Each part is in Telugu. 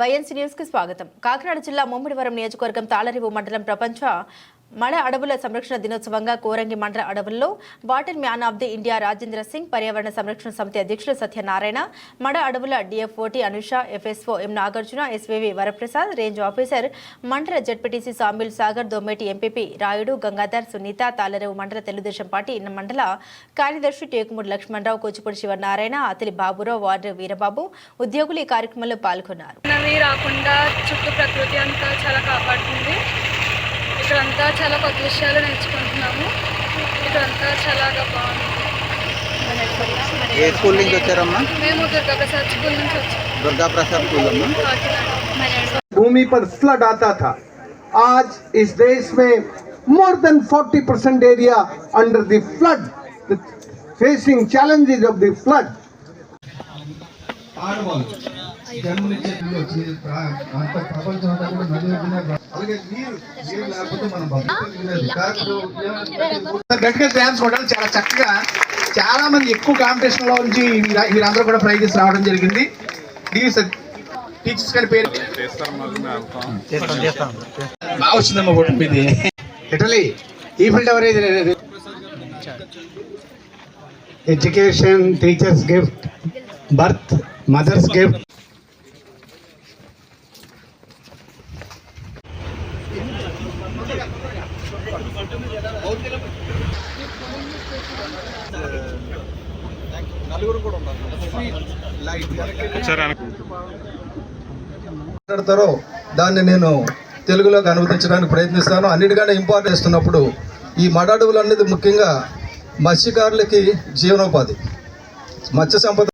వైఎన్సీ న్యూస్ కి స్వాగతం. కాకినాడ జిల్లా ముమ్మిడివరం నియోజకవర్గం తాళరేవు మండలం ప్రపంచ మడ అడవుల సంరక్షణ దినోత్సవంగా కోరంగి మండల అడవుల్లో water man of the India Rajendra Singh, పర్యావరణ సంరక్షణ సమితి అధ్యక్షులు సత్యనారాయణ, మడ అడవుల డిఎఫ్ఓటి Anusha, FSO M Nagarjuna, SVV Varaprasad, range officer మండల జడ్పీటీసీ సామిల్ సాగర్, దోమేటి ఎంపీపీ రాయుడు, గంగాధర్, సునీత, తాళరేవు మండల తెలుగుదేశం పార్టీ మండల కార్యదర్శి టేకుమూడి లక్ష్మణరావు, కూచిపూడి శివనారాయణ, అతిలి బాబురావు, వార్డు వీరబాబు ఉద్యోగులు ఈ కార్యక్రమంలో పాల్గొన్నారు. ఇక్కడంతా చాలా కొత్త విషయాలు నేర్చుకుంటున్నాము. ఇక్కడంతా చాలా బాగుంది. ఏ స్కూల్ నుంచి వచ్చారమ్మా? మేము దుర్గాప్రసాద్ స్కూల్ నుంచి వచ్చాము. दुर्गाप्रसाद स्कूल अम्मा। भूमि पर फ्लड आता था, आज इस देश में more than 40% area under the flood, facing challenges of the flood. చాలా చక్కగా చాలా మంది ఎక్కువ కాంపిటీషన్ లో నుంచి వీరందరూ కూడా ప్రైజెస్ రావడం జరిగింది. టీచర్స్ గారి పేరు బాగా వచ్చిందమ్మా. ఇది ఇటలీ ఈ ఫీల్డ్ ఎవరైతే education, teachers gift, birth, mothers gift. మాట్లాడతారో దాన్ని నేను తెలుగులోకి అనువదించడానికి ప్రయత్నిస్తాను. అన్నిటికంటే ఇంపార్టెంట్ ఇస్తున్నప్పుడు ఈ మడ అడవులు అనేది ముఖ్యంగా మత్స్యకారులకి జీవనోపాధి, మత్స్య సంపద.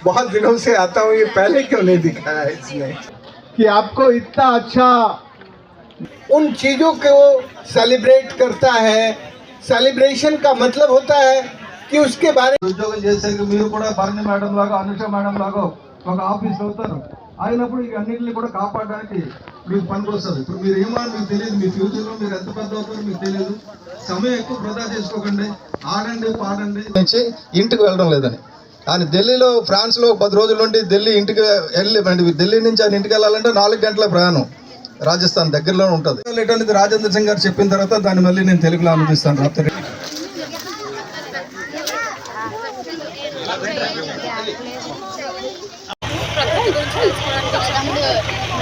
बहुत दिनों से आता हूँ, ये पहले क्यों नहीं दिखाया इसने कि आपको इतना अच्छा उन चीजों को सेलिब्रेट करता है. सेलिब्रेशन का मतलब होता है कि उसके बारे ఉద్యోగం చేసేందుకు మీరు కూడా భరణి మేడం లాగా, అనుష మేడం లాగా ఒక ఆఫీస్ అవుతారు. అయినప్పుడు ఇక అన్నింటినీ కూడా కాపాడడానికి మీకు పనికొస్తుంది. ఇప్పుడు మీరు ఏమో మీకు తెలియదు, మీ ఫ్యూచర్లో మీరు ఎంత పెద్ద అవుతారో మీకు తెలియదు. సమయం ఎక్కువ వృధా చేసుకోకండి, ఆడండి, పాడండి. ఇంటికి వెళ్ళడం లేదని ఆయన ఢిల్లీలో, ఫ్రాన్స్లో 10 రోజుల నుండి ఢిల్లీ ఇంటికి ఢిల్లీ నుంచి ఆయన ఇంటికి వెళ్ళాలంటే 4 గంటల ప్రయాణం. రాజస్థాన్ దగ్గరలోనే ఉంటుంది. అనేది రాజేంద్ర సింగ్ గారు చెప్పిన తర్వాత దాన్ని మళ్ళీ నేను తెలుగులో అనువదిస్తాను. రాత్రి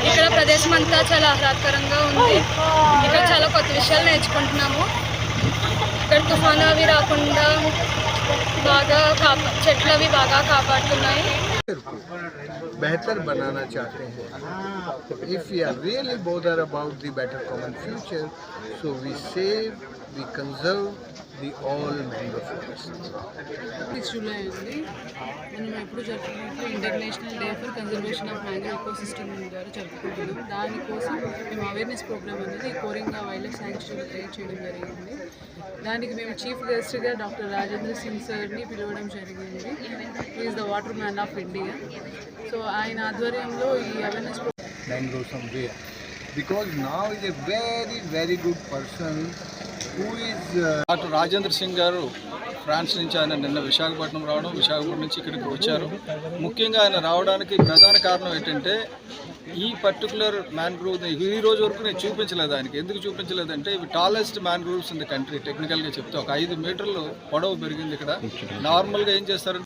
ఇక్కడ ప్రదేశం అంతా చాలా ఆహ్లాదకరంగా ఉంది. ఇక్కడ చాలా కొత్త విషయాలు నేర్చుకుంటున్నాము. ఇక్కడ తుఫాను అవి రాకుండా బాగా చెట్లు అవి బాగా కాపాడుతున్నాయి. बेहतर बनाना चाहते हैं. If we are really bothered about the better common future, so we save, we conserve the all mangrove forests. July అండి మనం ఎప్పుడు జరుపుకుంటే international day for conservation of mangrove ecosystem ద్వారా జరుపుకుంటున్నాం. దానికోసం మేము అవేర్నెస్ ప్రోగ్రామ్ అనేది Coringa wildlife sanctuary create చేయడం జరిగింది. దానికి మేము చీఫ్ గెస్ట్గా డాక్టర్ రాజేంద్ర సింగ్ సార్ని పిలవడం జరిగింది. Is the water man of India. So ఆయన ఆధ్వర్యంలో ఈ awareness Mangrove somewhere, because now is a very good person who is doctor Rajendra Singh గారు ఫ్రాన్స్ నుంచి ఆయన నిన్న విశాఖపట్నం రావడం, విశాఖపట్నం నుంచి ఇక్కడికి వచ్చారు. ముఖ్యంగా ఆయన రావడానికి ప్రధాన కారణం ఏంటంటే ఈ పర్టికులర్ మ్యాంగ్రోవ్ ఈ రోజు వరకు నేను చూపించలేదు ఆయనకి. ఎందుకు చూపించలేదంటే ఇవి tallest mangroves in the country. టెక్నికల్గా చెప్తే ఒక 5 మీటర్లు పొడవు పెరిగింది. ఇక్కడ నార్మల్గా ఏం చేస్తారంటే